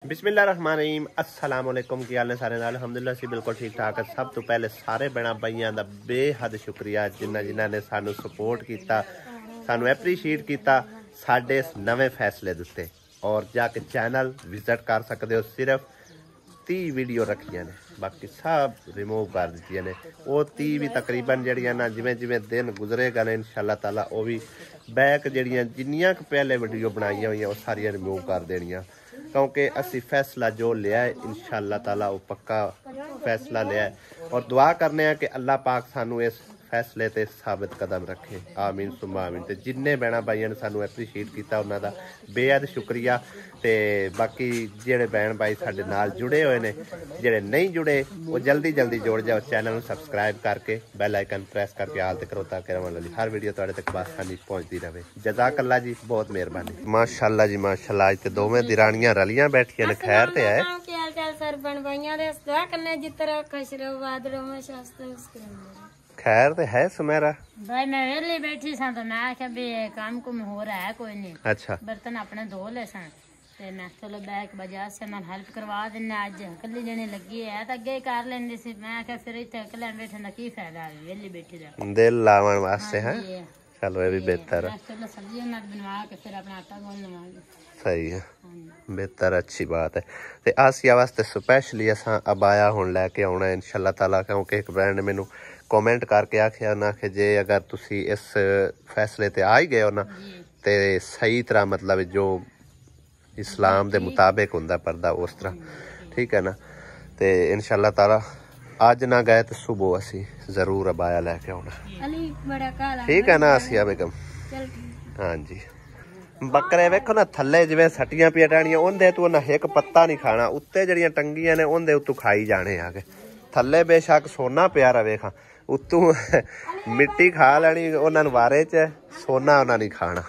बिस्मिल्लाहिर्रहमानिर्रहीम अस्सलाम वालेकुम की हाल ने सारे नाल अल्हम्दुलिल्लाह सी बिल्कुल ठीक ठाक है। सब तो पहले सारे भैन भाइयों का बेहद शुक्रिया जिन्होंने ने सानू सपोर्ट किया, सानू एप्रीशिएट किया साडे इस नवे फैसले दिते। और जाके चैनल विजिट कर सकते हो। सिर्फ 30 वीडियो रखिया ने, बाकी सब रिमूव कर दी ने। वो 30 भी तकरीबन जड़ियाँ ना जिमें जिमें दिन गुजरेगा ने इंशाअल्लाह ताला वो भी बैक जड़ियाँ जिन्नियां पहले वीडियो बनाई हुई वो सारिया रिमूव कर देनिया, क्योंकि असी फैसला जो लिया है इंशाअल्लाह ताला वो पक्का फैसला लिया है। और दुआ करने हैं कि अल्लाह पाक सानू इस फैसले ते साबित कदम रखे, आमीन सुम्मा आमीन। ते जिन्ने भैन भाइयों ने सानू एप्रीशिएट किया उन्होंने बेहद शुक्रिया। ते बाकी जेड़े भैन भाई साडे नाल जुड़े हुए ने, जेड़े नहीं जुड़े वो जल्दी जल्दी जुड़ जाओ। चैनल सब्सक्राइब करके बेल आइकन प्रेस करके आल ते करो ताकि वाली हर वीडियो तुहाडे तक आसानी पहुंचती रहे। जज़ाकल्लाह जी, बहुत मेहरबानी। माशाअल्लाह जी माशाअल्लाह। अज ते दोवें दिरानियां रलियां बैठियां ने। खैर ते है खैर तो है सुमेरा भाई। मैं वेली बैठी सा तो मैं आख्या भी काम कुम हो रहा है कोई नहीं। अच्छा, बर्तन अपने धो ले सन ते मैं चलो बैक बजा से मैं हेल्प करवा देने। अज कल्ली जने लगी है तो अगे कर लेंदी सी। मैं आख्या फिर इत्थे अकेले बैठे दा की फायदा है वेली बैठी दा। दिल लावन वास्ते है। चलो ये भी बेहतर है। चलो सब्जी मैं बनवा के फिर अपना आटा गूंद लवांगे। सही है, बेहतर अच्छी बात है। ते आसिया वास्ते स्पेशली असा अबाया हुण लैके आउणा है इंशाअल्लाह ताला, क्योंकि एक ब्रांड ने मैनू कॉमेंट करके आखिया ना कि जे अगर तुसी इस फैसले ते आ ही गए हो ना ते सही तरह मतलब जो इस्लाम के मुताबिक होंदा पर्दा उस तरह ठीक है ना। तो इंशाअल्लाह ताला अज ना गए तो सुबह असी जरूर अबाया लैके आउणा, ठीक है ना आसिया बेगम? हाँ जी। बकरे वेखो ना थले जिवें सटियां पिया टैणियां उंदे तू ना एक पत्ता नहीं खाना, उत्ते जड़ियां टंगियां ने उंदे उत्तू खाई जाने आके। थले बेशक सोना पिया रवे खा, उत्तू मिट्टी खा लैनी उन्होंने वारे च, सोना उन्होंने नहीं खाना।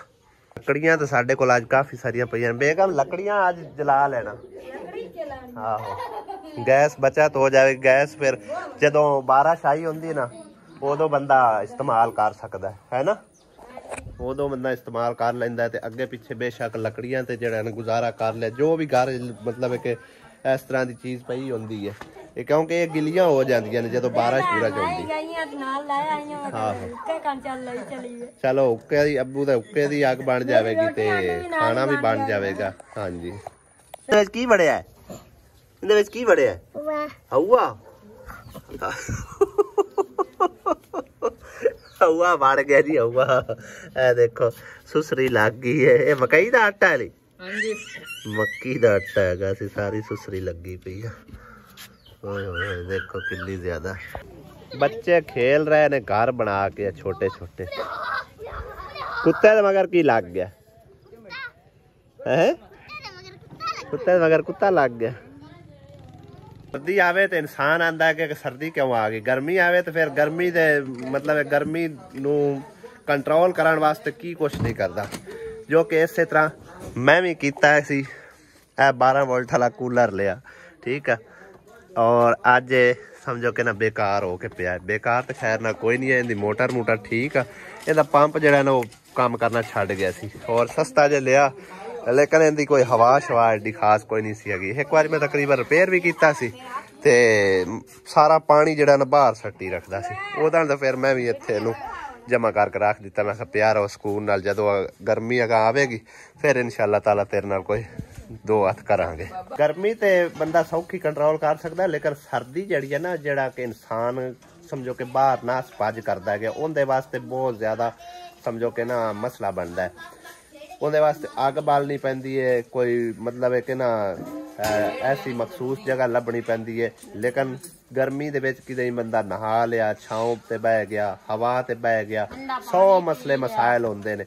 लकड़ियां तो साडे कोल अज काफी सारियां पईयां। बेगम लकड़ियां अज जला लेना। आहो, गैस बचत हो जाए। गैस फिर जदों बाराशाही होंदी ना उदों बंदा इस्तेमाल कर सकदा है ना, उदों बंदा इस्तेमाल कर लैंदा है। अगे पिछे बेशक लकड़ियां ते जेड़ा गुजारा कर लिया। जो भी घर मतलब कि इस तरह की चीज़ पई होंदी है क्योंकि ये गिलियां हो जांदियां ने जदों बारिश पूरा होंदी। चलो उक्के दी अब्बू दे उक्के दी अग बन जाएगी ते खाना भी बन जाएगा। हाँ जी। की बड़िया है इहदे की बड़िया है? हवा हवा बन गया जी। हवा ए देखो सुसरी लग गई है। ये मकई का आटा है? मक्की का आटा है। सारी सुसरी लगी पई है। देखो कितनी ज्यादा बच्चे खेल रहे ने घर बना के छोटे छोटे। कुत्ते मगर की लग गया है? कुत्ते मगर कुत्ता लग गया। सर्दी आवे तो इंसान आंदा है कि सर्दी क्यों आ गई। गर्मी आवे तो फिर गर्मी दे मतलब गर्मी नू कंट्रोल करने वास्ते की कुछ नहीं करता, जो कि इस तरह मैं भी किया सी। 12 वोल्ट वाला कूलर लिया, ठीक है। और अज समझो कि ना बेकार हो के पिया। बेकार तो खैर ना कोई नहीं है। इनकी मोटर मूटर ठीक है, इहदा पंप जिहड़ा ना वो काम करना छड्ड गया सी। और सस्ता जो लिया लेकिन इनकी कोई हवा शवा एडी खास कोई नहीं सी हैगी। एक बार मैं तकरीबन रिपेयर भी किया सी ते सारा पानी जिहड़ा ना बाहर सट्टी रखदा सी। उहदा तो फिर मैं भी इत्थे इहनूं जमा करके रख दिता। मैं प्यार हो सुकून नाल जदों गर्मी अगर आवेगी फिर इंशाअल्लाह ताला तेरे नाल कोई दो हथ करांगे। गर्मी ते बंदा सौखी कंट्रोल कर सकता है, लेकिन सर्दी जड़ी है ना जड़ा कि इंसान समझो कि बाहर नास भज करता है उनके वास्ते बहुत ज्यादा समझो कि ना मसला बनता है। उनके वास्ते अग बालनी पैंदी है, कोई मतलब है कि ना ऐसी मखसूस जगह लभनी पैंदी है। लेकिन गर्मी दे विच किते बंदा नहा लिया, छांव ते बह गया, हवा ते बह गया, 100 मसले मसाइल होंदे ने।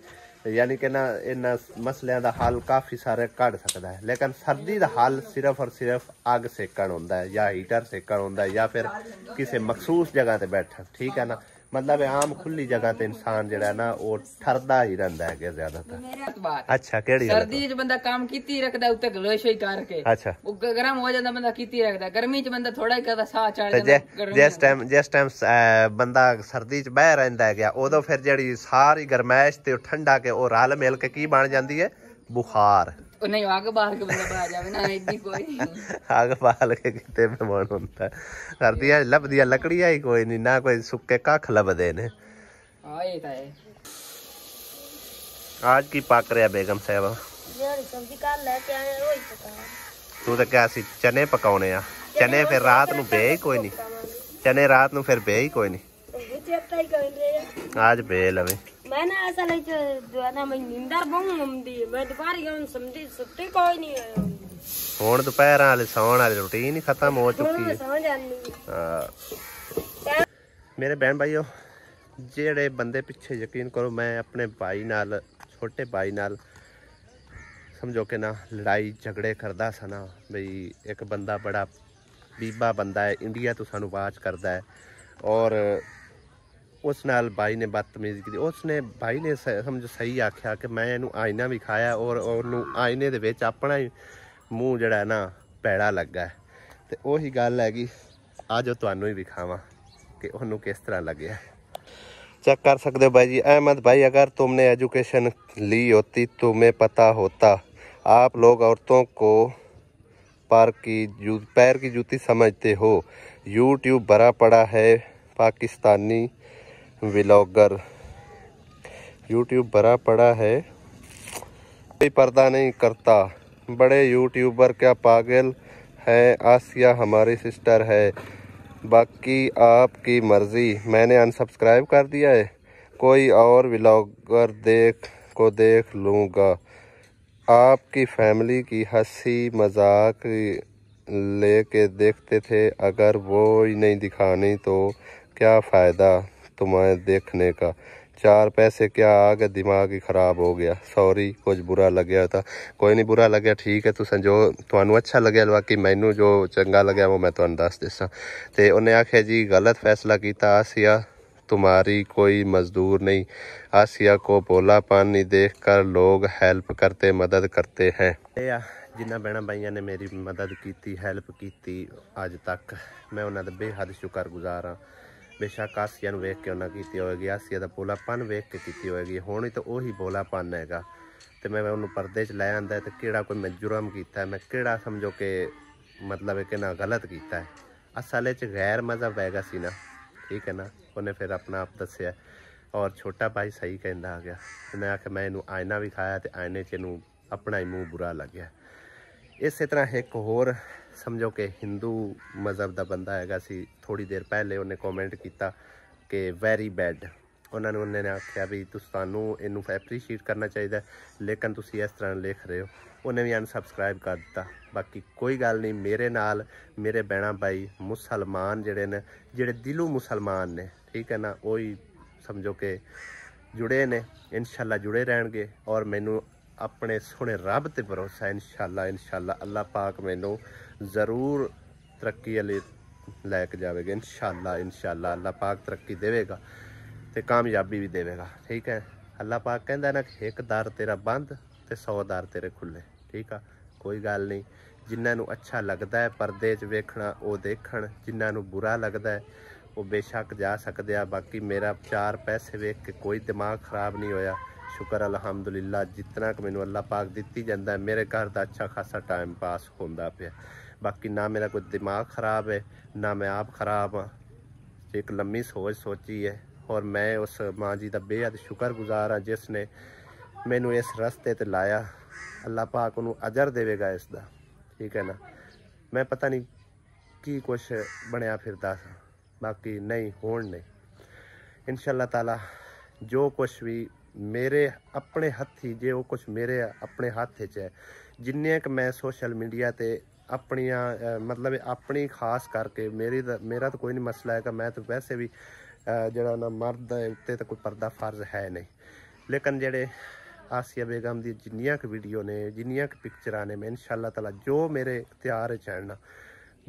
यानी कि ना इन मसलियां दा हल काफ़ी सारे कढ़ सकता है। लेकिन सर्दी का हल सिर्फ और सिर्फ अग सेकण होंदा है या हीटर सेकण होंदा है या फिर किसी मखसूस जगह ते बैठा, ठीक है ना। मतलब आम खुली जगह ते इंसान जिहड़ा ना वो ठरदा ही रहिंदा है ज्यादातर। अच्छा केड़ी सर्दी च बंदा काम कीती रखदा उत्ते गलोशोई करके। अच्छा वो गरम हो जांदा बंदा कीती रखदा। गर्मी च बंदा थोड़ा ही करदा साह चढ़ जांदा। जिस टाइम बंदा सर्दी च बह रहिंदा है उदों फिर जिहड़ी सारी गरमैश ते ठंडा के वो रल मिल के की बन जांदी है? बुखार। नहीं आग बाल के बंदा बाहर जावे ना इतनी कोई आग बाल के कितने मेहमान होता है सर्दियां लभदियां लकड़ियां ही कोई नहीं ना कोई सुक्के कख लभदे ने हां ये तो है आज की पक रहा बेगम साहब ਜਿਹੜੀ ਸਬਜ਼ੀ ਕੱਲ ਲੈ ਕੇ ਆਏ ਉਹ ਹੀ ਪਕਾ तू तो क्या सी चने पकाने आ चने फिर रात ਨੂੰ ਬੇ ਹੀ ਕੋਈ ਨਹੀਂ चने रात ਨੂੰ ਫਿਰ ਬੇ ਹੀ ਕੋਈ ਨਹੀਂ आज बे लवे ਮੈਂ ਨਾ ਅਸਲ ਵਿੱਚ ਜੋ ਨਾ ਮੈਂ ਨਿੰਦਰ ਬਹੁਤ ਆਉਂਦੀ ਮੈਂ ਦੁਪਹਿਰ ਨੂੰ ਸਮਝੀ ਸੁੱਤੇ ਕੋਈ ਨਹੀਂ ਆਇਆ ਹੁਣ ਦੁਪਹਿਰਾਂ ਵਾਲੇ ਸੌਣ ਵਾਲੀ ਰੁਟੀਨ ਹੀ ਖਤਮ ਹੋ ਚੁੱਕੀ ਹੈ ਸੌਂ ਜਾਂਦੀ ਮੇਰੇ ਭੈਣ ਭਾਈਓ ਜਿਹੜੇ ਬੰਦੇ ਪਿੱਛੇ ਯਕੀਨ ਕਰੋ ਮੈਂ ਆਪਣੇ ਭਾਈ ਨਾਲ ਛੋਟੇ ਭਾਈ ਨਾਲ समझो कि ना लड़ाई झगड़े करता सा ना बई एक बंदा बड़ा बीबा बंदा है इंडिया तो सानू आवाज करता है और उस नाल भाई ने बदतमीजी की उसने भाई ने समझो सही आख्या कि मैं इनू आईना भी खाया और आईने दे विच अपना ही मूँह जड़ा ना पैड़ा लगा है तो उही गल हैगी अज तुहानू ही विखावां कि उन्होंने किस तरह लगे चेक कर सकते हो भाई जी अहमद भाई अगर तुमने एजुकेशन ली होती तुम्हें पता होता आप लोग औरतों को पैर की जूती समझते हो यूट्यूब भरा पड़ा है पाकिस्तानी व्लॉगर यूट्यूब भरा पड़ा है कोई पर्दा नहीं करता बड़े यूट्यूबर क्या पागल है आसिया हमारी सिस्टर है बाकी आपकी मर्जी मैंने अनसब्सक्राइब कर दिया है कोई और व्लॉगर देख लूँगा आपकी फैमिली की हंसी मजाक लेके देखते थे अगर वो ही नहीं दिखानी तो क्या फ़ायदा तुम्हें देखने का चार पैसे क्या आ गए दिमाग ही ख़राब हो गया सॉरी कुछ बुरा लग्या था कोई नहीं बुरा लग्या ठीक है तुसें जो तुहानू अच्छा लग्या बाकी मैनू जो चंगा लग्या वो मैं तुहानू दस देसां ते उन्हें आख्या जी गलत फैसला किया आसिया तुम्हारी कोई मजदूर नहीं आसिया को भोलापन नहीं देखकर लोग हेल्प करते मदद करते हैं जिन्ना भैन भाइयों ने मेरी मदद की हेल्प की अज तक मैं उन्होंने बेहद शुक्रगुजार हाँ बेशक आसिया वेख के उन्हें की होएगी आसिया का भोलापन वेख के की होएगी हुण तो उही भोलापन हैगा तो मैं उन्होंने परदे च लै आंदा तो किहड़ा कोई मैं जुर्म किया मैं किहड़ा समझो कि मतलब कि ना गलत किया है असल च गैर मजहब हैगा सी ना ठीक है ना उन्हें फिर अपना आप दसिया और छोटा भाई सही कहता आ गया उन्हें आख्या मैं इनू आईना भी खाया तो आईने च इनू अपना ही मूँह बुरा लग गया इस तरह एक होर समझो कि हिंदू मजहब का बंदा हैगा सी थोड़ी देर पहले उन्हें कॉमेंट किया कि वेरी बैड उन्होंने आख्या भी तुसानू इनू एप्रीशिएट करना चाहिए लेकिन तुसी इस तरह लिख रहे हो उन्हें भी अनसबसक्राइब कर दिता बाकी कोई गल नहीं मेरे नाल मेरे भैणा भाई मुसलमान जेड़े ने जेड़े दिलों मुसलमान ने ठीक है ना वही समझो कि जुड़े ने इंशाल्लाह जुड़े रहणगे और मैनू अपने सोहने रब ते भरोसा इंशाल्लाह अल्लाह पाक मैनू ज़रूर तरक्की वाले लैके जाएगा इंशाल्लाह अल्लाह पाक तरक्की देवेगा तो कामयाबी भी देवेगा ठीक है अल्लाह पाक कहता ना एक दर तेरा बंद तो 100 दर तेरे खुले ठीक है कोई गल नहीं जिन्होंने अच्छा लगता है परदे च वेखना वो देखण जिन्होंने बुरा लगता है वो बेशक जा सकते हैं बाकी मेरा 4 पैसे वेख के कोई दिमाग खराब नहीं होया शुक्र अलहमदुलिल्लाह जितना कि मैनू अल्लाह पाक दिती जाता है मेरे घर का अच्छा खासा टाइम पास होंदा पिया बाकी ना मेरा कोई दिमाग खराब है ना मैं आप खराब हाँ एक लम्मी सोच सोची है और मैं उस माँ जी का बेहद शुक्रगुजार हाँ जिसने मैनू इस रस्ते ते लाया अल्लाह पाक उन्होंने अजर देवेगा इसका ठीक है ना मैं पता नहीं की कुछ बनया फिरदा सा बाकी नहीं होण नहीं इंशाअल्लाह ताला जो कुछ भी मेरे अपने हथी जो कुछ मेरे अपने हाथ च है जिन्ने क मैं सोशल मीडिया ते अपनिया मतलब अपनी खास करके मेरा तो कोई नहीं मसला है मैं तो वैसे भी जरा ना मर्द उत्ते तो कोई पर्दा फर्ज है नहीं लेकिन जेड़े आसिया बेगम दी जिन्नियां क वीडियो ने जिन्नियां क पिक्चरां ने मैं इंशाअल्लाह ताला जो मेरे इख्तियार च है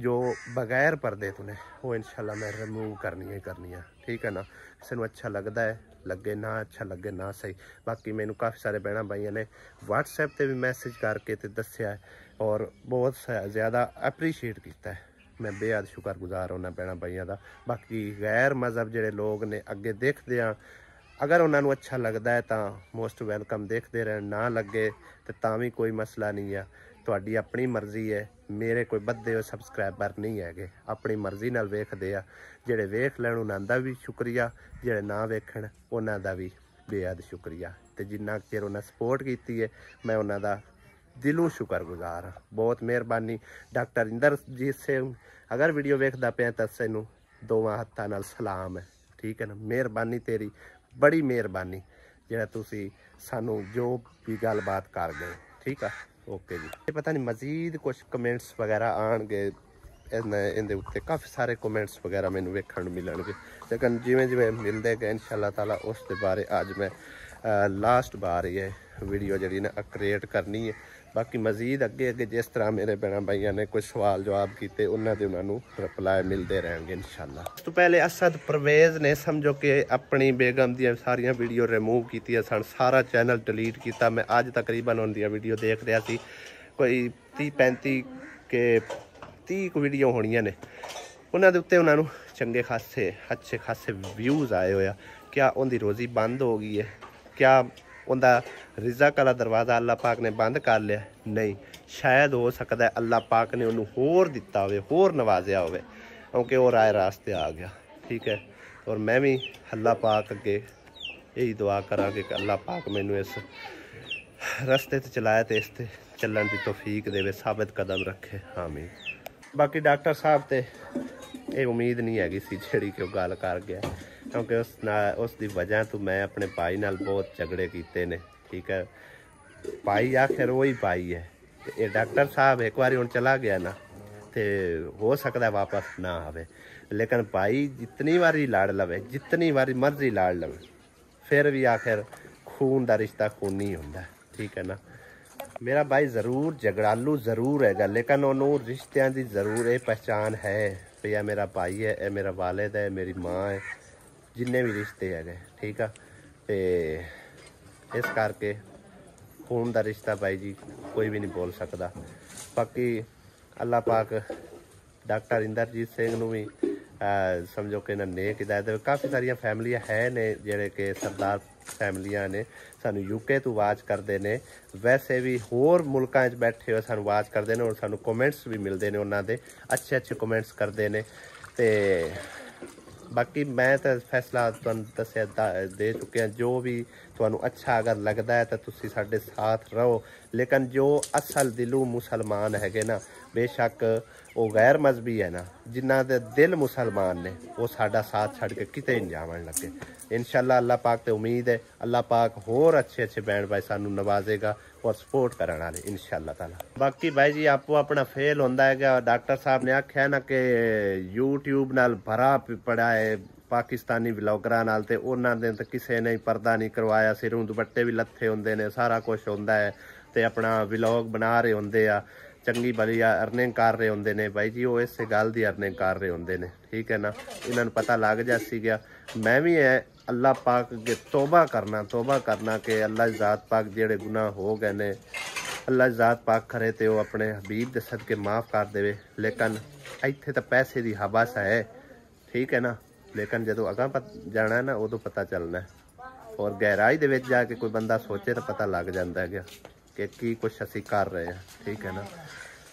जो बगैर पर्दे तो ने वो इंशाअल्लाह मैं रिमूव करनी है ठीक है ना किसी को अच्छा लगता है लगे ना अच्छा लगे ना सही बाकी मैनू काफ़ी सारे भैन भाइयों ने व्हाट्सएप पे भी मैसेज करके तो दसिया है और बहुत ज़्यादा एप्रीशिएट किया है मैं बेहद शुक्रगुजार होना भैन भाइयों का बाकी गैर मजहब जोड़े लोग ने अगे देखते हैं ਅਗਰ ਉਹਨਾਂ ਨੂੰ ਅੱਛਾ ਲੱਗਦਾ ਹੈ ਤਾਂ ਮੋਸਟ ਵੈਲਕਮ, ਦੇਖਦੇ ਰਹਿਣ, ਨਾ ਲੱਗੇ ਤੇ ਤਾਂ ਵੀ ਕੋਈ ਮਸਲਾ ਨਹੀਂ ਆ, ਤੁਹਾਡੀ ਆਪਣੀ ਮਰਜ਼ੀ ਹੈ। ਮੇਰੇ ਕੋਈ ਬੱਧੇ ਹੋਏ ਸਬਸਕ੍ਰਾਈਬਰ ਨਹੀਂ ਹੈਗੇ, ਆਪਣੀ ਮਰਜ਼ੀ ਨਾਲ ਵੇਖਦੇ ਆ। ਜਿਹੜੇ ਵੇਖ ਲੈਣ ਉਹਨਾਂ ਦਾ ਵੀ ਸ਼ੁਕਰੀਆ, ਜਿਹੜੇ ਨਾ ਵੇਖਣ ਉਹਨਾਂ ਦਾ ਵੀ ਬੇਹੱਦ ਸ਼ੁਕਰੀਆ। ਤੇ ਜਿੰਨਾ ਚਿਰ ਉਹਨਾਂ ਸਪੋਰਟ ਕੀਤੀ ਹੈ ਮੈਂ ਉਹਨਾਂ ਦਾ ਦਿਲੋਂ ਸ਼ੁਕਰਗੁਜ਼ਾਰ ਹਾਂ। ਬਹੁਤ ਮਿਹਰਬਾਨੀ। ਡਾਕਟਰ ਇੰਦਰਜੀਤ ਸਿੰਘ ਅਗਰ ਵੀਡੀਓ ਵੇਖਦਾ ਪਿਆ ਤਾਂ ਤੈਨੂੰ ਦੋਵਾਂ ਹੱਥਾਂ ਨਾਲ ਸਲਾਮ ਹੈ, ਠੀਕ ਹੈ ਨਾ। ਮਿਹਰਬਾਨੀ ਤੇਰੀ, ਬੜੀ ਮਿਹਰਬਾਨੀ ਜਿਹੜਾ ਤੁਸੀਂ ਸਾਨੂੰ ਜੋ ਵੀ ਗੱਲਬਾਤ ਕਰ ਗਏ, ਠੀਕ ਆ। ਓਕੇ ਜੀ। ਇਹ ਪਤਾ ਨਹੀਂ ਮਜ਼ੀਦ ਕੁਛ ਕਮੈਂਟਸ ਵਗੈਰਾ ਆਉਣਗੇ ਇਹਦੇ ਉੱਤੇ, ਕਾਫੀ ਸਾਰੇ ਕਮੈਂਟਸ ਵਗੈਰਾ ਮੈਨੂੰ ਵੇਖਣ ਨੂੰ ਮਿਲਣਗੇ, ਲੇਕਿਨ ਜਿਵੇਂ ਜਿਵੇਂ ਮਿਲਦੇ ਗਏ ਇਨਸ਼ਾਅੱਲਾ ਤਾਲਾ ਉਸ ਦੇ ਬਾਰੇ ਅੱਜ ਮੈਂ ਲਾਸਟ ਵਾਰ ਇਹ ਵੀਡੀਓ ਜਿਹੜੀ ਨਾ ਕ੍ਰੀਏਟ ਕਰਨੀ ਹੈ। ਬਾਕੀ ਮਜ਼ੀਦ ਅੱਗੇ ਅੱਗੇ ਜਿਸ ਤਰ੍ਹਾਂ ਮੇਰੇ ਭੈਣਾਂ ਭਾਈਆਂ ਨੇ ਕੋਈ ਸਵਾਲ ਜਵਾਬ ਕੀਤੇ ਉਹਨਾਂ ਦੇ ਉਹਨਾਂ ਨੂੰ ਰਿਪਲਾਈ ਮਿਲਦੇ ਰਹਿਣਗੇ ਇਨਸ਼ਾਅੱਲਾ। ਉਸ ਤੋਂ ਪਹਿਲੇ ਅਸਦ ਪਰਵੇਜ਼ ਨੇ ਸਮਝੋ ਕਿ ਆਪਣੀ ਬੇਗਮ ਦੀਆਂ ਸਾਰੀਆਂ ਵੀਡੀਓ ਰਿਮੂਵ ਕੀਤੀਆਂ ਸਨ, ਸਾਰਾ ਚੈਨਲ ਡਿਲੀਟ ਕੀਤਾ। ਮੈਂ ਅੱਜ ਤਕਰੀਬਨ ਉਹਨਾਂ ਦੀਆਂ ਵੀਡੀਓ ਦੇਖ ਰਿਹਾ ਸੀ, ਕੋਈ 30 ਕੁ ਵੀਡੀਓ ਹੋਣੀਆਂ ਨੇ। ਉਹਨਾਂ ਦੇ ਉੱਤੇ ਉਹਨਾਂ ਨੂੰ ਚੰਗੇ ਖਾਸੇ ਅੱਛੇ ਖਾਸੇ ਵਿਊਜ਼ ਆਏ ਹੋਇਆ। ਕਿਆ ਉਹਦੀ ਰੋਜ਼ੀ ਬੰਦ ਹੋ ਗਈ ਹੈ? ਕਿਆ ਉਹਦਾ ਰਿਜ਼ਕ ਵਾਲਾ ਦਰਵਾਜ਼ਾ ਅੱਲਾਹ ਪਾਕ ਨੇ ਬੰਦ ਕਰ ਲਿਆ? ਨਹੀਂ, ਸ਼ਾਇਦ ਹੋ ਸਕਦਾ ਅੱਲਾਹ ਪਾਕ ਨੇ ਉਹਨੂੰ ਹੋਰ ਦਿੱਤਾ ਹੋਵੇ, ਹੋਰ ਨਵਾਜ਼ਿਆ ਹੋਵੇ, ਕਿਉਂਕਿ ਉਹ ਰਾਹ ਰਾਸਤੇ ਆ ਗਿਆ, ਠੀਕ ਹੈ। ਔਰ ਮੈਂ ਵੀ ਅੱਲਾਹ ਪਾਕ ਅੱਗੇ ਇਹੀ ਦੁਆ ਕਰਾਂਗੇ ਕਿ ਅੱਲਾਹ ਪਾਕ ਮੈਨੂੰ ਇਸ ਰਸਤੇ ਤੇ ਚਲਾਇਆ ਤੇ ਇਸ ਤੇ ਚੱਲਣ ਦੀ ਤੌਫੀਕ ਦੇਵੇ, ਸਾਬਿਤ ਕਦਮ ਰੱਖੇ, ਆਮੀਨ। ਬਾਕੀ ਡਾਕਟਰ ਸਾਹਿਬ ਤੇ ਇਹ ਉਮੀਦ ਨਹੀਂ ਹੈਗੀ ਸੀ ਜਿਹੜੀ ਕਿ ਉਹ ਗੱਲ ਕਰ ਗਿਆ, ਕਿਉਂਕਿ ਉਸ ਦੀ ਵਜ੍ਹਾ ਤੋਂ ਮੈਂ ਆਪਣੇ ਭਾਈ ਨਾਲ ਬਹੁਤ ਝਗੜੇ ਕੀਤੇ ਨੇ, ਠੀਕ ਹੈ। ਭਾਈ ਆਖਿਰ ਉਹੀ ਭਾਈ ਹੈ। ਤੇ ਇਹ ਡਾਕਟਰ ਸਾਹਿਬ ਇੱਕ ਵਾਰੀ ਹੁਣ ਚਲਾ ਗਿਆ ਨਾ ਤੇ ਹੋ ਸਕਦਾ ਵਾਪਸ ਨਾ ਆਵੇ, ਲੇਕਿਨ ਭਾਈ ਜਿਤਨੀ ਵਾਰੀ ਲੜ ਲਵੇ, ਜਿਤਨੀ ਵਾਰੀ ਮਰਜ਼ੀ ਲੜ ਲਵੇ, ਫਿਰ ਵੀ ਆਖਿਰ ਖੂਨ ਦਾ ਰਿਸ਼ਤਾ ਖੂਨੀ ਹੁੰਦਾ, ਠੀਕ ਹੈ ਨਾ। ਮੇਰਾ ਭਾਈ ਜ਼ਰੂਰ ਝਗੜਾਲੂ ਜ਼ਰੂਰ ਹੈਗਾ, ਲੇਕਿਨ ਉਹਨੂੰ ਰਿਸ਼ਤਿਆਂ ਦੀ ਜ਼ਰੂਰ ਇਹ ਪਹਿਚਾਣ ਹੈ ਵੀ ਇਹ ਮੇਰਾ ਭਾਈ ਹੈ, ਇਹ ਮੇਰਾ ਵਾਲਿਦ ਹੈ, ਮੇਰੀ ਮਾਂ ਹੈ, ਜਿੰਨੇ ਵੀ ਰਿਸ਼ਤੇ ਹੈਗੇ, ਠੀਕ ਆ। ਤੇ ਇਸ ਕਰਕੇ ਖੂਨ ਦਾ ਰਿਸ਼ਤਾ ਭਾਈ ਜੀ ਕੋਈ ਵੀ ਨਹੀਂ ਬੋਲ ਸਕਦਾ। ਬਾਕੀ ਅੱਲਾਹ ਪਾਕ ਡਾਕਟਰ ਇੰਦਰਜੀਤ ਸਿੰਘ ਨੂੰ ਵੀ ਸਮਝੋ ਕਿ ਇਹਨਾਂ ਨੇਕ ਹਿਦਾਇਤ ਦੇਵੇ। ਕਾਫੀ ਸਾਰੀਆਂ ਫੈਮਲੀਆਂ ਹੈ ਨੇ ਜਿਹੜੇ ਕਿ ਸਰਦਾਰ ਫੈਮਲੀਆਂ ਨੇ, ਸਾਨੂੰ UK ਤੋਂ ਆਵਾਜ਼ ਕਰਦੇ ਨੇ, ਵੈਸੇ ਵੀ ਹੋਰ ਮੁਲਕਾਂ 'ਚ ਬੈਠੇ ਹੋਏ ਸਾਨੂੰ ਆਵਾਜ਼ ਕਰਦੇ ਨੇ, ਔਰ ਸਾਨੂੰ ਕਮੈਂਟਸ ਵੀ ਮਿਲਦੇ ਨੇ, ਉਹਨਾਂ ਦੇ ਅੱਛੇ ਅੱਛੇ ਕਮੈਂਟਸ ਕਰਦੇ ਨੇ। ਤੇ ਬਾਕੀ ਮੈਂ ਤਾਂ ਫੈਸਲਾ ਤੁਹਾਨੂੰ ਦੱਸਿਆ ਦੇ ਚੁੱਕਿਆ, ਜੋ ਵੀ ਤੁਹਾਨੂੰ ਅੱਛਾ ਅਗਰ ਲੱਗਦਾ ਹੈ ਤਾਂ ਤੁਸੀਂ ਸਾਡੇ ਸਾਥ ਰਹੋ, ਲੇਕਿਨ ਜੋ ਅਸਲ ਦਿਲੋਂ ਮੁਸਲਮਾਨ ਹੈਗੇ ਨਾ, ਬੇਸ਼ੱਕ ਉਹ ਗੈਰ ਮਜ਼ਹਬੀ ਹੈ ਨਾ, ਜਿਨ੍ਹਾਂ ਦੇ ਦਿਲ ਮੁਸਲਮਾਨ ਨੇ, ਉਹ ਸਾਡਾ ਸਾਥ ਛੱਡ ਕੇ ਕਿਤੇ ਨਹੀਂ ਜਾਵਣ ਲੱਗੇ। ਇਨਸ਼ਾਅੱਲਾ ਅੱਲਾਹ ਪਾਕ ਤੇ ਉਮੀਦ ਹੈ ਅੱਲਾਹ ਪਾਕ ਹੋਰ ਅੱਛੇ ਅੱਛੇ ਬੈਂਡ ਭਾਈ ਸਾਨੂੰ ਨਵਾਜ਼ੇਗਾ ਔਰ ਸਪੋਰਟ ਕਰਨ ਵਾਲੇ ਇਨਸ਼ਾਅੱਲਾ ਤਾਲਾ। ਬਾਕੀ ਭਾਈ ਜੀ ਆਪੋ ਆਪਣਾ ਫੇਲ ਹੁੰਦਾ ਹੈਗਾ। ਡਾਕਟਰ ਸਾਹਿਬ ਨੇ ਆਖਿਆ ਨਾ ਕਿ YouTube ਨਾਲ ਭਰਾ ਪੜਾ ਹੈ ਪਾਕਿਸਤਾਨੀ ਵਲੌਗਰਾਂ ਨਾਲ, ਤੇ ਉਹਨਾਂ ਦੇ ਤਾਂ ਕਿਸੇ ਨੇ ਪਰਦਾ ਨਹੀਂ ਕਰਵਾਇਆ, ਸਿਰੋਂ ਦੁਪੱਟੇ ਵੀ ਲੱਥੇ ਹੁੰਦੇ ਨੇ, ਸਾਰਾ ਕੁਛ ਹੁੰਦਾ ਹੈ, ਤੇ ਆਪਣਾ ਵਲੌਗ ਬਣਾ ਰਹੇ ਹੁੰਦੇ ਆ, ਚੰਗੀ ਭਲੀ ਅਰਨਿੰਗ ਕਰ ਰਹੇ ਹੁੰਦੇ ਨੇ। ਬਾਈ ਜੀ ਉਹ ਇਸੇ ਗੱਲ ਦੀ ਅਰਨਿੰਗ ਕਰ ਰਹੇ ਹੁੰਦੇ ਨੇ, ਠੀਕ ਹੈ ਨਾ। ਇਹਨਾਂ ਨੂੰ ਪਤਾ ਲੱਗ ਜਾ ਸੀਗਾ। ਮੈਂ ਵੀ ਹੈ ਅੱਲਾਹ ਪਾਕ ਅੱਗੇ ਤੋਬਾ ਕਰਨਾ ਕਿ ਅੱਲਾਹ ਜ਼ਾਤ ਪਾਕ ਜਿਹੜੇ ਗੁਨਾਹ ਹੋ ਗਏ ਨੇ, ਅੱਲਾਹ ਜ਼ਾਤ ਪਾਕ ਕਰੇ ਤੇ ਉਹ ਆਪਣੇ ਹਬੀਬ ਦੇ ਸਦਕੇ ਮਾफ़ ਕਰ ਦੇਵੇ। ਲੇਕਿਨ ਇੱਥੇ ਤਾਂ ਪੈਸੇ ਦੀ ਹਵਸ ਹੈ, ਠੀਕ ਹੈ ਨਾ, ਲੇਕਿਨ ਜਦੋਂ ਅਗਾਂਹ ਜਾਣਾ ਨਾ ਉਦੋਂ ਪਤਾ ਚੱਲਣਾ, ਔਰ ਗਹਿਰਾਈ ਦੇ ਵਿੱਚ ਜਾ ਕੇ ਕੋਈ ਬੰਦਾ ਸੋਚੇ ਤਾਂ ਪਤਾ ਲੱਗ ਜਾਂਦਾ ਹੈਗਾ ਕਿ ਕੀ ਕੁਛ ਅਸੀਂ ਕਰ ਰਹੇ ਹਾਂ, ਠੀਕ ਹੈ ਨਾ।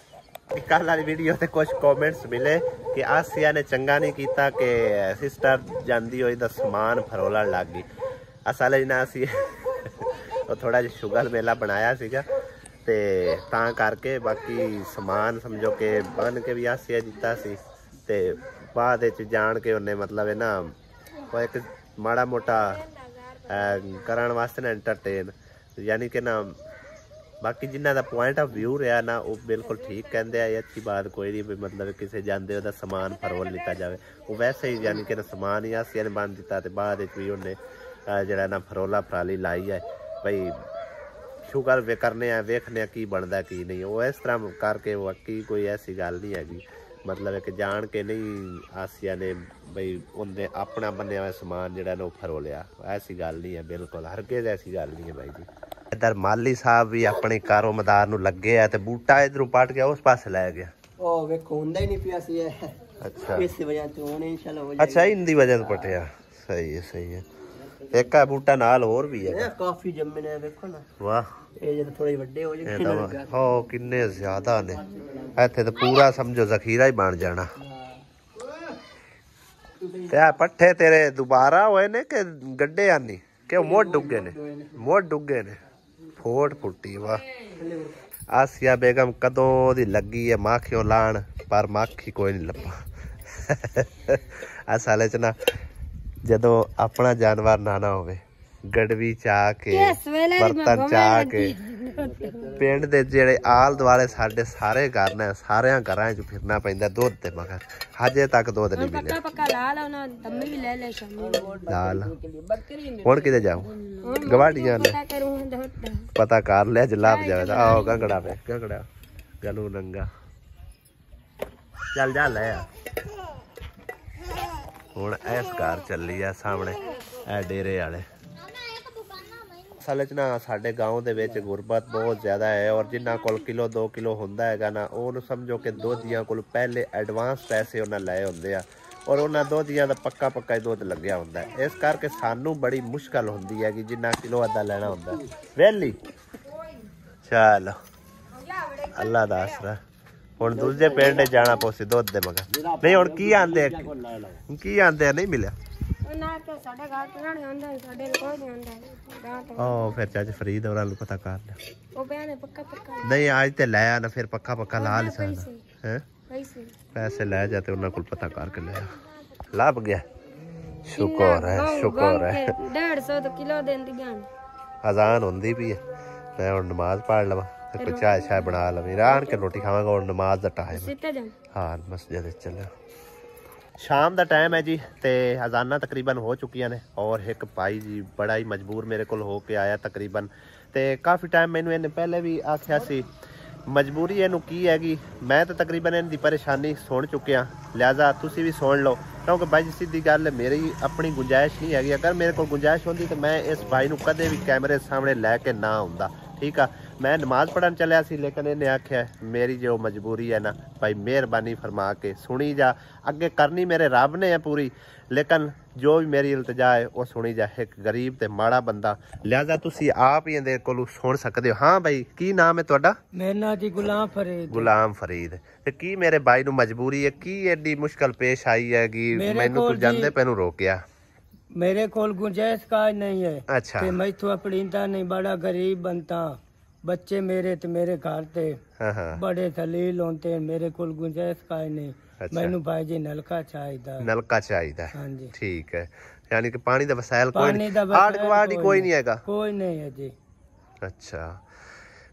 ਕੱਲ ਵਾਲੀ ਵੀਡੀਓ ਤੇ ਕੁछ कमेंट्स मिले कि आसिया ने चंगा नहीं किया कि सिस्टर जाती हुई दा समान फरोलन लग गई। असल ना असी थोड़ा जिहा शुगर मेला बनाया सीगा ते तां करके बाकी समान समझो कि बन के भी आसिया दिता सी ते बाद जान के उन्हें मतलब है ना वो एक माड़ा मोटा करन वास्ते ना एंटरटेन यानी कि ना बाकी जिन्हों का पॉइंट ऑफ व्यू रहा ना वो बिल्कुल ठीक कहते हैं, अच्छी बात कोई नहीं भी मतलब किसी जाते वह समान फरोल लिता जाए। वो वैसे ही यानी कि समान ही आसिया ने बन दिता, बाद भी उन्हें जरा ना फरोला फराली लाई है भाई शुगर वे करने वेखने की बनता की नहीं। वो इस तरह करके बाकी कोई ऐसी गल नहीं हैगी, मतलब कि जान के नहीं आसिया ने बई उन्हें अपना बने हुआ समान जरा ना फरोलिया, ऐसी गल नहीं है बिल्कुल, हरगिज़ ऐसी गल नहीं है भाई जी। इधर माली साहब भी अपने कारोबार नूं लगे है ते बूटा इधरों पट गया उस पास लै गया। ओ वेखो हुंदा ही नहीं पिया सी। अच्छा इस वजह तो हुण इंशाल्लाह हो जाएगा। अच्छा इंदी वजह तो पटिया, सही है सही है। ਇੱਕ ਆ ਬੂਟਾ ਨਾਲ ਹੋਰ ਵੀ ਹੈ। ਇਹ ਕਾਫੀ ਜੰਮੇ ਨੇ ਵੇਖੋ ਨਾ। ਵਾਹ ਇਹ ਜਦ ਥੋੜੇ ਵੱਡੇ ਹੋ ਜਾਣਗੇ ਹੋ ਕਿੰਨੇ ਜ਼ਿਆਦਾ ਨੇ। ਇੱਥੇ ਤਾਂ ਪੂਰਾ ਸਮਝੋ ਜ਼ਖੀਰਾ ਹੀ ਬਣ ਜਾਣਾ। ਤੇ ਆ ਪੱਠੇ ਤੇਰੇ ਦੁਬਾਰਾ ਹੋਏ ਨੇ ਕਿ ਗੱਡੇ ਆਨੀ ਕਿ ਮੋੜ ਡੁੱਗੇ ਨੇ? ਮੋੜ ਡੁੱਗੇ ਨੇ। ਫੋਟ ਫੁੱਟੀ। ਵਾਹ ਆਸਿਆ ਬੇਗਮ ਕਦੋਂ ਦੀ ਲੱਗੀ ਹੈ ਮਾਖਿਓ ਲਾਣ, ਪਰ ਮਾਖੀ ਕੋਈ ਨਹੀਂ ਲੱਭਾ। ਅਸਲ ਚ ਨਾ ਜਦੋਂ ਆਪਣਾ ਜਾਨਵਰ ਨਾਨਾ ਹੋਵੇ ਗੜਵੀ ਚਾ ਕੇ ਬਰਤਨ ਚਾ ਕੇ ਪਿੰਡ ਦੇ ਜਿਹੜੇ ਆਲ ਦੁਆਲੇ ਸਾਡੇ ਸਾਰੇ ਘਰ ਨੇ ਸਾਰਿਆਂ ਘਰਾਂ 'ਚ ਫਿਰਨਾ ਪੈਂਦਾ ਦੁੱਧ ਤੇ ਮਗਰ। ਹਜੇ ਤੱਕ ਦੁੱਧ ਨਹੀਂ ਮਿਲਿਆ। ਲਾਲ ਹੁਣ ਕਿਤੇ ਜਾਓ ਗਵਾਡੀਆਂ ਨੇ ਪਤਾ ਕਰ ਲਿਆ ਜੇ ਲੱਭ ਜਾਵੇ ਤਾਂ ਆਓ ਗੰਗੜਾ ਪੇ ਗੰਗੜਾ ਗਲੂ ਨੰਗਾ ਚੱਲ ਜਾ ਲੈ ਆ। ਹੁਣ ਇਸ ਘਰ ਚੱਲੀ ਆ ਸਾਹਮਣੇ ਇਹ ਡੇਰੇ ਵਾਲੇ। ਅਸਲ 'ਚ ਨਾ ਸਾਡੇ ਗਾਉਂ ਦੇ ਵਿੱਚ ਗੁਰਬਤ ਬਹੁਤ ਜ਼ਿਆਦਾ ਹੈ ਔਰ ਜਿਨ੍ਹਾਂ ਕੋਲ ਕਿਲੋ 2 ਕਿਲੋ ਹੁੰਦਾ ਹੈਗਾ ਨਾ ਉਹਨੂੰ ਸਮਝੋ ਕਿ ਦੋਧੀਆਂ ਕੋਲ ਪਹਿਲੇ ਐਡਵਾਂਸ ਪੈਸੇ ਉਹਨਾਂ ਲਏ ਹੁੰਦੇ ਆ ਔਰ ਉਹਨਾਂ ਦੋਧੀਆਂ ਦਾ ਪੱਕਾ ਹੀ ਦੁੱਧ ਲੱਗਿਆ ਹੁੰਦਾ ਹੈ। ਇਸ ਕਰਕੇ ਸਾਨੂੰ ਬੜੀ ਮੁਸ਼ਕਲ ਹੁੰਦੀ ਹੈ ਕਿ ਜਿੰਨਾ ਕਿਲੋ ਅੱਧਾ ਲੈਣਾ ਹੁੰਦਾ ਵੇਲੀ। ਚੱਲ ਅੱਲਾ ਦਾ ਆਸਰਾ। ਹੁਣ ਦੂਜੇ ਪਿੰਡ ਜਾਣਾ ਪਊ ਦੁੱਧ ਦੇ ਮਗਰ। ਨਹੀਂ ਹੁਣ ਕੀ ਆਂਦੇ ਨਹੀਂ ਮਿਲਿਆ। ਫਿਰ ਚਾਚ ਫਰੀਦ ਹੋਰਾਂ ਨੂੰ ਪਤਾ ਕਰ ਲਿਆ। ਨਹੀਂ ਅੱਜ ਤੇ ਲੈ ਆ ਨਾ ਫਿਰ ਪੱਕਾ ਲਾ ਲਈ ਸਕਦਾ ਹੈ। ਪੈਸੇ ਲੈ ਜਾ ਤੇ ਉਹਨਾਂ ਕੋਲ ਪਤਾ ਕਰਕੇ ਲੈ ਲੱਭ ਗਿਆ। ਸ਼ੁਕਰ ਹੈ 150 ਕਿਲੋ ਦਿੰਦੀਆਂ। ਅਜ਼ਾਨ ਹੁੰਦੀ ਵੀ ਹੈ। ਮੈਂ ਹੁਣ ਨਮਾਜ਼ ਪੜ੍ਹ ਲਵਾਂ ਤੇ ਕੋਈ ਚਾਹ ਸ਼ਾਹ ਬਣਾ ਲਵਾਂ ਰਾਣ ਕੇ ਰੋਟੀ ਖਾਵਾਂਗਾ। ਹੁਣ ਨਮਾਜ਼ ਦਾ ਟਾਈਮ ਹਾਂ ਮਸਜਿਦ ਚੱਲਿਆ। ਸ਼ਾਮ ਦਾ ਟਾਈਮ ਹੈ ਜੀ ਤੇ ਅਜ਼ਾਨਾਂ ਤਕਰੀਬਨ ਹੋ ਚੁੱਕੀਆਂ ਨੇ ਔਰ ਇੱਕ ਭਾਈ ਜੀ ਬੜਾ ਹੀ ਮਜਬੂਰ ਮੇਰੇ ਕੋਲ ਹੋ ਕੇ ਆਇਆ ਤਕਰੀਬਨ। ਤੇ ਕਾਫੀ ਟਾਈਮ ਮੈਨੂੰ ਇਹਨੇ ਪਹਿਲੇ ਵੀ ਆਖਿਆ ਸੀ ਮਜਬੂਰੀ ਇਹਨੂੰ ਕੀ ਹੈਗੀ। ਮੈਂ ਤਾਂ ਤਕਰੀਬਨ ਇਹਦੀ ਪਰੇਸ਼ਾਨੀ ਸੁਣ ਚੁੱਕਿਆ ਲਿਹਾਜ਼ਾ ਤੁਸੀਂ ਵੀ ਸੁਣ ਲਓ ਕਿਉਂਕਿ ਭਾਈ ਜੀ ਸਿੱਧੀ ਗੱਲ ਮੇਰੀ ਆਪਣੀ ਗੁੰਜਾਇਸ਼ ਨਹੀਂ ਹੈਗੀ। ਅਗਰ ਮੇਰੇ ਕੋਲ ਗੁੰਜਾਇਸ਼ ਹੁੰਦੀ ਤਾਂ ਮੈਂ ਇਸ ਭਾਈ ਨੂੰ ਕਦੇ ਵੀ ਕੈਮਰੇ ਸਾਹਮਣੇ ਲੈ ਕੇ ਨਾ ਆਉਂਦਾ। ਠੀਕ ਆ ਮੈਂ ਨਮਾਜ਼ ਪੜ੍ਹਨ ਚੱਲਿਆ ਸੀ ਲੇਕਿਨ ਇਹਨੇ ਆਖਿਆ ਮੇਰੀ ਜੋ ਮਜਬੂਰੀ ਹੈ ਨਾ ਭਾਈ ਮਿਹਰਬਾਨੀ ਫਰਮਾ ਕੇ ਸੁਣੀ ਜਾ। ਅੱਗੇ ਕਰਨੀ ਮੇਰੇ ਰੱਬ ਨੇ ਹੈ ਪੂਰੀ ਲੇਕਿਨ ਜੋ ਵੀ ਮੇਰੀ ਇਲਤਜਾ ਹੈ ਉਹ ਸੁਣੀ ਜਾ। ਇੱਕ ਗਰੀਬ ਤੇ ਮਾੜਾ ਬੰਦਾ ਲਿਹਾਜ਼ਾ ਤੁਸੀਂ ਆਪ ਹੀ ਇਹਦੇ ਕੋਲੋਂ ਸੁਣ ਸਕਦੇ ਹੋ। ਹਾਂ ਭਾਈ ਕੀ ਨਾਮ ਹੈ ਤੁਹਾਡਾ? ਮੇਰਾ ਨਾਮ ਜੀ ਗੁਲਾਮ ਫਰੀਦ। ਤੇ ਕੀ ਮੇਰੇ ਭਾਈ ਨੂੰ ਮਜਬੂਰੀ ਹੈ ਕੀ ਐਡੀ ਮੁਸ਼ਕਲ ਪੇਸ਼ ਆਈ ਹੈਗੀ ਮੈਨੂੰ ਤੂੰ ਜਾਂਦੇ ਪੈਨੂੰ ਰੋਕਿਆ? मेरे कोल गुंजाइश का नहीं है। अच्छा मैं तो पढ़ींदा नहीं बड़ा गरीब बनता बच्चे मेरे ते मेरे घर ते बड़े दलील होते मेरे कोल गुंजाइश का नहीं। अच्छा। मैनू भाई जी नलका चाहिदा। नलका चाहिदा हाँ जी ठीक है यानी कि पानी दा वसाइल कोई नहीं आड़ गवाड़ कोई नहीं हैगा? कोई नहीं है जी। अच्छा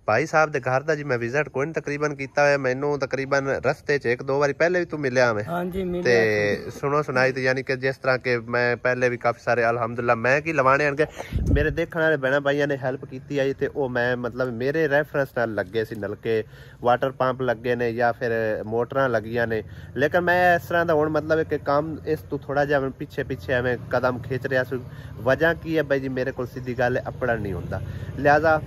भाई साहब ਦੇ ਘਰ ਦਾ ਜੀ ਮੈਂ ਵਿਜ਼ਿਟ ਕੋਈ ਨਹੀਂ ਤਕਰੀਬਨ ਕੀਤਾ ਹੋਇਆ। ਮੈਨੂੰ ਤਕਰੀਬਨ ਰਸਤੇ 'ਚ 1-2 ਵਾਰੀ ਪਹਿਲੇ ਵੀ ਤੂੰ ਮਿਲਿਆ ਮੈਂ। ਹਾਂਜੀ ਮਿਲਿਆ ਤੇ ਸੁਣੋ ਸੁਣਾਈ ਤੇ ਯਾਨੀ ਕਿ ਜਿਸ ਤਰ੍ਹਾਂ ਕਿ ਮੈਂ ਪਹਿਲੇ ਵੀ ਕਾਫੀ ਸਾਰੇ ਅਲਹਮਦੁਲਿਲਾ ਮੈਂ ਕੀ ਲਵਾਣੇ ਆਣਗੇ ਮੇਰੇ ਦੇਖਣ ਵਾਲੇ ਭੈਣਾਂ ਭਾਈਆਂ ਨੇ ਹੈਲਪ ਕੀਤੀ ਆਈ ਤੇ ਉਹ ਮੈਂ ਮਤਲਬ ਮੇਰੇ ਰੈਫਰੈਂਸ ਨਾਲ ਲੱਗੇ ਸੀ ਨਲਕੇ ਵਾਟਰ ਪੰਪ ਲੱਗੇ ਨੇ ਜਾਂ ਫਿਰ ਮੋਟਰਾਂ ਲੱਗੀਆਂ ਨੇ ਲੇਕਿਨ ਮੈਂ ਇਸ ਤਰ੍ਹਾਂ ਦਾ ਹੁਣ ਮਤਲਬ ਕਿ ਕੰਮ ਇਸ ਤੋਂ ਥੋੜਾ ਜਿਹਾ ਪਿੱਛੇ ਐਵੇਂ ਕਦਮ ਖਿੱਚ ਰਿਹਾ ਸੀ। ਵਜ੍ਹਾ ਕੀ ਹੈ ਬਾਈ ਜੀ ਮੇਰੇ ਕੋਲ ਸਿੱਧੀ ਗੱਲ ਹੈ ਆਪਣਾ ਨਹੀਂ ਹੁੰਦਾ ਲਿਹਾਜ਼ਾ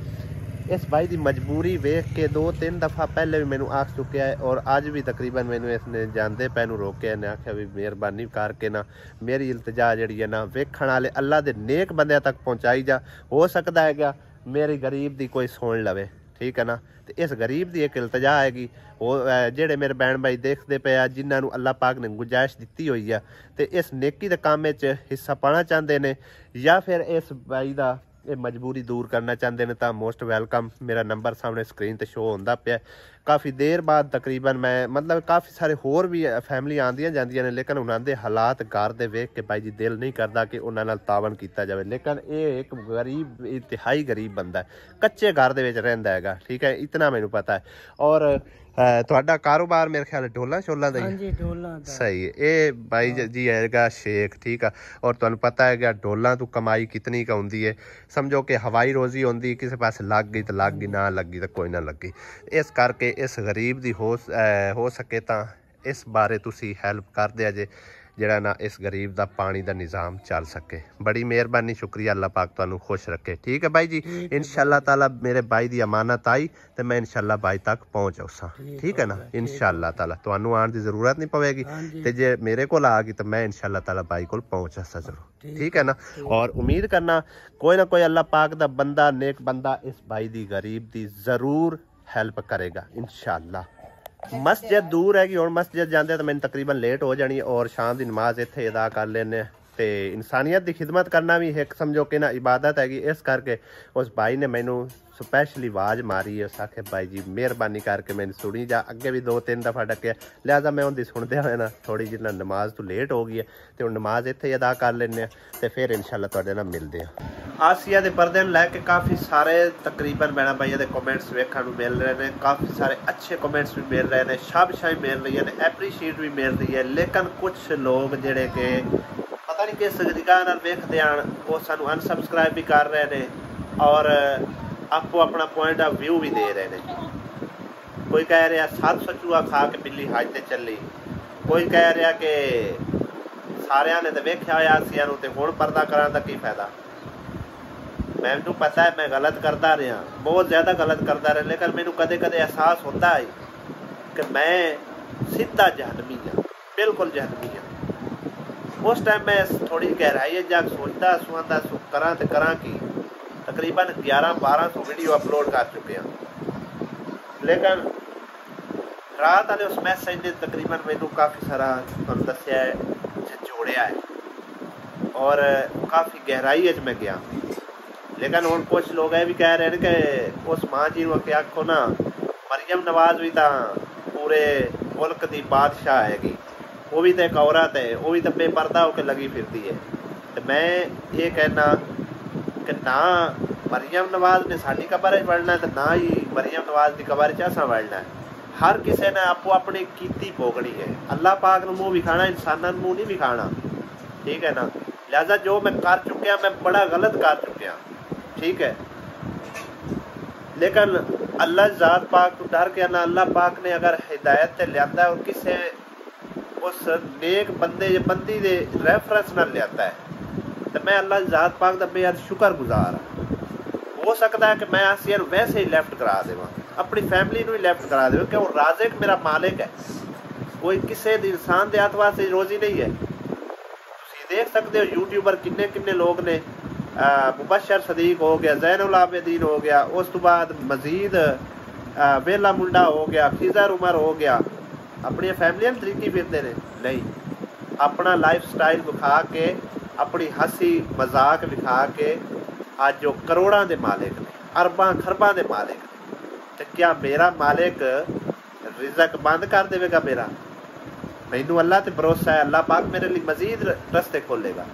इस भाई की मजबूरी वेख के 2-3 दफ़ा पहले भी मैनू आख चुकिया है और अज भी तकरीबन मैनू इसने जाते पैनू रोके ने आख्या भी मेहरबानी करके ना मेरी इल्तजा जी है ना वेखण वाले अल्लाह के नेक बंदे तक पहुँचाई जा। हो सकता है क्या मेरी गरीब की कोई सुन लवे ठीक है ना। तो इस गरीब की एक इल्तजा हैगी वो जेड़े मेरे भैन भाई देखते पे जिन्होंने अल्लाह पाक ने गुंजाइश दी हुई है तो इस नेकी के काम हिस्सा पाना चाहते हैं या फिर इस भाई का ਇਹ ਮਜਬੂਰੀ ਦੂਰ ਕਰਨਾ ਚਾਹੁੰਦੇ ਨੇ ਤਾਂ ਮੋਸਟ ਵੈਲਕਮ। ਮੇਰਾ ਨੰਬਰ ਸਾਹਮਣੇ ਸਕਰੀਨ ਤੇ ਸ਼ੋ ਹੁੰਦਾ ਪਿਆ। ਕਾਫੀ ਦੇਰ ਬਾਅਦ ਤਕਰੀਬਨ ਮੈਂ ਮਤਲਬ ਕਾਫੀ ਸਾਰੇ ਹੋਰ ਵੀ ਫੈਮਿਲੀ ਆਉਂਦੀਆਂ ਜਾਂਦੀਆਂ ਨੇ ਲੇਕਿਨ ਉਹਨਾਂ ਦੇ ਹਾਲਾਤ ਘਰ ਦੇ ਵੇਖ ਕੇ ਭਾਈ ਜੀ ਦਿਲ ਨਹੀਂ ਕਰਦਾ ਕਿ ਉਹਨਾਂ ਨਾਲ ਤਾਵਨ ਕੀਤਾ ਜਾਵੇ ਲੇਕਿਨ ਇਹ ਇੱਕ ਗਰੀਬ ਇੰਤਹਾਈ ਗਰੀਬ ਬੰਦਾ ਕੱਚੇ ਘਰ ਦੇ ਵਿੱਚ ਰਹਿੰਦਾ ਹੈਗਾ ਠੀਕ ਹੈ ਇਤਨਾ ਮੈਨੂੰ ਪਤਾ ਹੈ। ਔਰ ਤੁਹਾਡਾ ਕਾਰੋਬਾਰ ਮੇਰੇ ਖਿਆਲ ਡੋਲਾ ਸ਼ੋਲਾ ਦਾ ਹਾਂਜੀ ਡੋਲਾ ਦਾ ਸਹੀ ਹੈ। ਇਹ ਭਾਈ ਜੀ ਹੈਗਾ ਸ਼ੇਖ ਠੀਕ ਆ ਔਰ ਤੁਹਾਨੂੰ ਪਤਾ ਹੈਗਾ ਡੋਲਾਂ ਤੋਂ ਕਮਾਈ ਕਿਤਨੀ ਕੁ ਹੁੰਦੀ ਹੈ ਸਮਝੋ ਕਿ ਹਵਾਈ ਰੋਜ਼ੀ ਹੁੰਦੀ ਕਿਸੇ ਪਾਸੇ ਲੱਗ ਗਈ ਤਾਂ ਲੱਗ ਗਈ ਨਾ ਲੱਗੀ ਤਾਂ ਕੋਈ ਨਾ ਲੱਗੀ। ਇਸ ਕਰਕੇ ਇਸ ਗਰੀਬ ਦੀ ਹੋ ਸਕੇ ਤਾਂ ਇਸ ਬਾਰੇ ਤੁਸੀਂ ਹੈਲਪ ਕਰਦੇ ਆ ਜੇ ਜਿਹੜਾ ਨਾ ਇਸ ਗਰੀਬ ਦਾ ਪਾਣੀ ਦਾ ਨਿਜ਼ਾਮ ਚੱਲ ਸਕੇ। ਬੜੀ ਮਿਹਰਬਾਨੀ, ਸ਼ੁਕਰੀਆ, ਅੱਲਾਹ ਪਾਕ ਤੁਹਾਨੂੰ ਖੁਸ਼ ਰੱਖੇ। ਠੀਕ ਹੈ ਬਾਈ ਜੀ, ਇਨਸ਼ਾਅੱਲਾ ਤਾਲਾ ਮੇਰੇ ਬਾਈ ਦੀ ਅਮਾਨਤ आई तो मैं इंशाल्लाह बाई तक पहुँच उसा। ठीक है ना, इंशाल्लाह ताला ਤੁਹਾਨੂੰ ਆਉਣ ਦੀ ਜ਼ਰੂਰਤ ਨਹੀਂ ਪਵੇਗੀ ਤੇ ਜੇ ਮੇਰੇ ਕੋਲ ਆ ਗਈ ਤਾਂ मैं इंशाल्लाह ताला बाई ਕੋਲ पहुँच सा जरूर। ठीक है ना, और उम्मीद करना कोई ना कोई अल्लाह पाक दा बंदा, नेक बंदा इस भाई दी गरीब दी जरूर हेल्प करेगा इंशाल्लाह। मस्जिद दूर है कि हुण मस्जिद जांदे तो मैनूं तकरीबन लेट हो जानी और शाम दी नमाज इत्थे अदा कर लैने ते इंसानियत की खिदमत करना भी एक समझो कि ना इबादत हैगी। इस करके उस भाई ने मैनू स्पैशली आवाज़ मारी है, उस आखे भाई जी मेहरबानी करके मैंने सुनी जा। अगे भी 2-3 दफ़ा डके, लिहाजा मैं उनकी सुनते हुए ना थोड़ी जी ना नमाज तो लेट हो गई है तो नमाज इत्थे अदा कर लेने तो फिर इंशाल्लाह तुहाडे नाल मिलते हैं। आसिया के पर्दे नूं लैके काफ़ी सारे तकरीबन भैणां भाइयों के कमेंट्स वेखण नूं मिल रहे हैं, काफ़ी सारे अच्छे कमेंट्स भी मिल रहे हैं, शाबाशाई मिल रही है, एप्रीशिएट भी मिल रही है। लेकिन कुछ लोग जिहड़े कि पता नहीं किस निगाह नाल वेखदे आण वो सानू अनसबसक्राइब भी कर रहे हैं और आपको अपना पॉइंट ऑफ व्यू भी दे रहे हैं। कोई कह रहा 700 चूहा खा के बिल्ली हज ते चली, कोई कह रहा कि सारिया ने तो वेख्या होया आसिया नूं ते हुण पर्दा कराने दा की फायदा। मैनू पता है मैं गलत करता रहा, बहुत ज़्यादा गलत करता रहा, लेकिन मैनू कदे कदे एहसास होता है कि मैं सीधा जहनमी हाँ, बिल्कुल जहनमी हाँ। उस टाइम मैं थोड़ी गहराई जाग सोचता सुनता करा तो करा कि तकरीबन 1100-1200 वीडियो अपलोड कर चुके हैं। लेकिन रात वाले उस मैसेज ने तकरीबन मैनू काफ़ी सारा तुहानू दस्सिया है जोड़िया है और काफ़ी गहराई मैं गया। लेकिन हुण कुछ लोग ये भी कह रहे हैं कि उस माँ जी को क्या आखो ना, मरियम नवाज भी तो पूरे मुल्क की बादशाह हैगी, वो भी तो एक औरत है, वो भी तो बेपर्दा होकर लगी फिरती है। तो मैं ये कहना कि ना मरियम नवाज ने साड़ी कबर बढ़ना तो ना ही मरियम नवाज की कबर असा बढ़ना है। हर किसी ने आपो अपनी कीती भोगनी है। अल्लाह पाक ने मुँह विखाना, इंसाना मुँह नहीं विखाना। ठीक है ना, लिहाजा जो मैं कर चुकिया मैं बड़ा गलत कर चुकिया। ठीक है, लेकिन अल्लाह ज़ात पाक को डर के ना अल्लाह पाक ने अगर हिदायत से लिया और किसी उस नेक बंदे या बंदी दे रेफरेंस न लिया है तो मैं अल्लाह ज़ात पाक का बेहद शुक्रगुजार हाँ। हो सकता है कि मैं आसिया वैसे ही लेफ्ट करा देवां, अपनी फैमिली को ही लेफ्ट करा देवां, क्यों राज़िक मेरा मालिक है, कोई किसी इंसान के हाथ वास्ते रोज़ी नहीं है। तुसीं देख सकते हो यूट्यूबर किन्ने किन्ने लोग ने, मुबशर सदीक हो गया, ज़ैनुल आबिदीन हो गया, उस तो बाद मजीद वेला मुंडा हो गया, खिज़र उमर हो गया, अपनी फैमिलियां तरीकी फिरते हैं। नहीं, अपना लाइफ स्टाइल विखा के, अपनी हंसी मजाक विखा के आज जो करोड़ों के मालिक ने, अरबां खरबां के मालिक ने, तो क्या मेरा मालिक रिज़क बंद कर देगा? मेरा मैनू अल्लाह ते भरोसा है, अल्लाह पाक मेरे लिए मजीद रस्ते खोलेगा।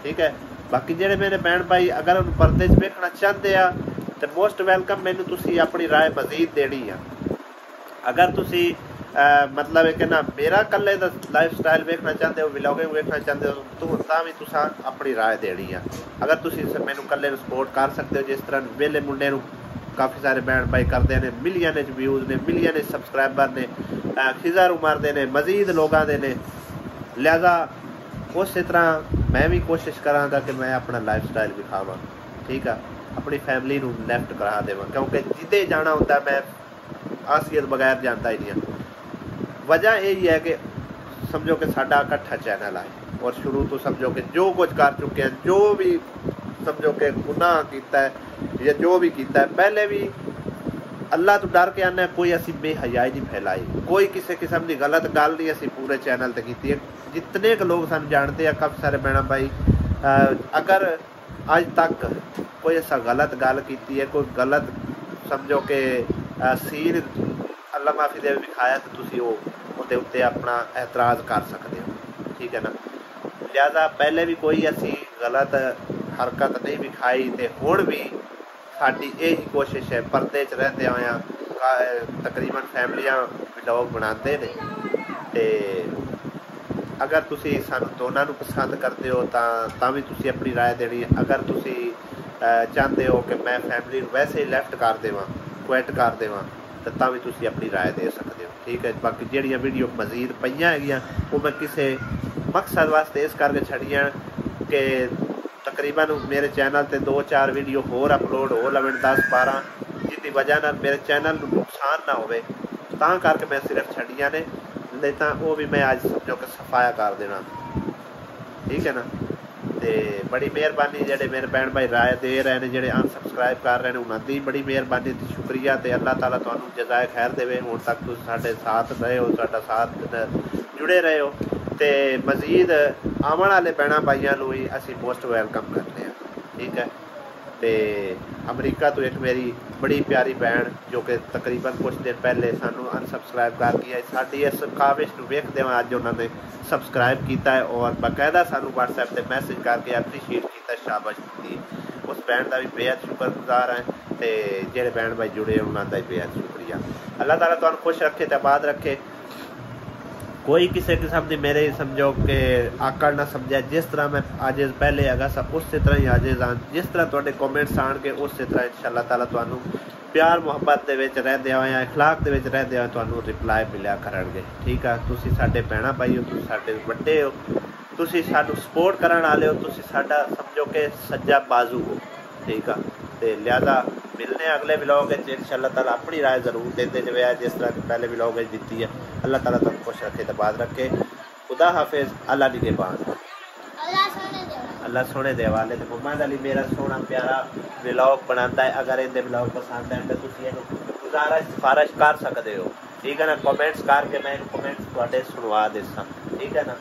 ठीक है, बाकी जेडे मेरे भैन भाई अगर उन पर्दे च वेखना चाहते हैं तो मोस्ट वेलकम, मैनू तुसी अपनी राय मजीद देनी है। अगर तुसी मतलब है कि ना मेरा कल्ले दा लाइफ स्टाइल वेखना चाहते हो, व्लॉगिंग वेखना चाहते हो तो तां भी तुसा अपनी राय देनी है। अगर तुसी मैनू कल्ले नूं सपोर्ट कर सकते हो, जिस तरह वेले मुंडे नूं काफ़ी सारे भैन भाई करते हैं, मिलियन व्यूज़ ने, मिलियन सबसक्राइबर ने, खिज़र उमर दे ने, मजीद लोगों दे ने। लिहाजा उस तरह मैं भी कोशिश करांगा कि मैं अपना लाइफ स्टाइल विखावां। ठीक है, अपनी फैमिली नूं लेफ्ट करा देवां, क्योंकि जिदे जाना होंदा मैं आसियत बगैर जाता ही नहीं। वजह यही है कि समझो कि साडा इकट्ठा चैनल है और शुरू तो समझो कि जो कुछ कर चुके हैं, जो भी समझो कि गुनाह किया है या जो भी किया है, पहले भी अल्लाह तो डर के आने कोई असी बेहयाई नहीं फैलाई, कोई किसी किस्म की गलत गल नहीं असी पूरे चैनल पर की है। जितने के लोग सानू जानते हैं, काफ़ी सारे भैन भाई, अगर अज तक कोई ऐसा गलत गल की है, कोई गलत समझो कि सीन अल्लाह माफ़ी दे विखाया तो तुसी उहदे उत्ते अपना एतराज़ कर सकते हो। ठीक है ना, लिहाजा पहले भी कोई ऐसी गलत हरकत नहीं विखाई तो हुण भी साडी यही कोशिश है, पर्दे च रहते होया तकरीबन फैमिलियां व्लॉग बनाते ने। ते अगर तुसी सानू दोनों नूं पसंद करते हो तां भी तुसी अपनी राय देनी है। अगर तुसी चाहते हो कि मैं फैमिली वैसे ही लैफ्ट कर देवां, क्विट कर देवां, तो तां भी तुसी अपनी राय दे सकते हो। ठीक है। बाकी ਜਿਹੜੀਆਂ ਵੀਡੀਓ ਮਜ਼ੀਦ ਪਈਆਂ ਹੈਗੀਆਂ ਉਹ ਮੈਂ ਕਿਸੇ ਮਕਸਦ ਵਾਸਤੇ ਇਸ ਕਰਕੇ ਛੱਡੀਆਂ ਕਿ ਤਕਰੀਬਨ ਮੇਰੇ ਚੈਨਲ ਤੇ 2-4 ਵੀਡੀਓ ਹੋਰ ਅਪਲੋਡ ਹੋ ਲਵਣ 10-12 ਜਿਹਦੀ ਵਜ੍ਹਾ ਨਾਲ ਮੇਰੇ ਚੈਨਲ ਨੂੰ ਨੁਕਸਾਨ ਨਾ ਹੋਵੇ ਤਾਂ ਕਰਕੇ ਮੈਂ ਸਿਰਫ ਛੱਡੀਆਂ ਨੇ ਨਹੀਂ ਤਾਂ ਉਹ ਵੀ ਮੈਂ ਅੱਜ ਸਮਝੋ ਕਿ ਸਫਾਇਆ ਕਰ ਦੇਣਾ ठीक है ना। तो बड़ी मेहरबानी जेडे मेरे भैन भाई राय दे रहे हैं जेडे अनसबसक्राइब कर रहे हैं उन्होंने बड़ी मेहरबानी ते शुक्रिया ते अल्लाह ताला तुहानू जज़ाए खैर देवे। हुण तक तुसीं साडे साथ रहे हो साडा साथ जुड़े रहे हो ते मजीद आवन वाले भैन भाइयों नूं भी असीं मोस्ट वैलकम करते हैं ठीक है। तो अमरीका तो एक मेरी बड़ी प्यारी भैन जो कि तकरीबन कुछ दिन पहले सानू अनसबसक्राइब कर गई है साडी इस काविश नूं वेखदे होए अज उन्होंने सबसक्राइब किया है और बाकायदा सानू व्हाट्सएप पर मैसेज करके एप्रीशिएट किया शाबाश दी उस भैन का भी बेहद शुक्रगुजार है तो जेडे भैन भाई जुड़े उन्होंने भी बेहद शुक्रिया। अल्लाह ताला तुहानू खुश रखे तो आबाद रखे। कोई किसी किस्म की मेरे समझो कि आकड़ ना समझा जिस तरह मैं आजिज़ पहले हैगा सब उस तरह ही आजिज़ हाँ जिस तरह तुहाडे कमेंट्स आउणगे उस तरह इंशाअल्लाह ताला तुहानू प्यार मुहब्बत दे विच रहदे होए इखलाक दे विच रहदे होए तुहानू रिप्लाई मिलिया करनगे ठीक है। तुसीं साडे भैणां भाई हो तुसीं साडे वड्डे हो तुसीं सानू सपोर्ट करन वाले हो तुसीं साडा समझो कि सज्जा बाजू हो ठीक है। तो लिहाजा मिलने अगले व्लॉग इंशाअल्लाह ताला अपनी राय जरूर देते जाए जिस तरह पहले व्लॉग दी है। अल्लाह ताला तुम खुश रखे तो बात रखे। खुदा हाफिज अल्लाह निगहबान अल्लाह सोने दे हवाले। तो मोहम्मद अली मेरा सोना प्यारा व्लॉग बनाता है अगर इनके व्लॉग पसंद है तो तुसीं इहनूं गुजारिश सिफारिश कर सकते हो ठीक है ना। कमेंट्स करके मैं कमेंट्स तुहाडे सुनवा देसां ठीक है ना।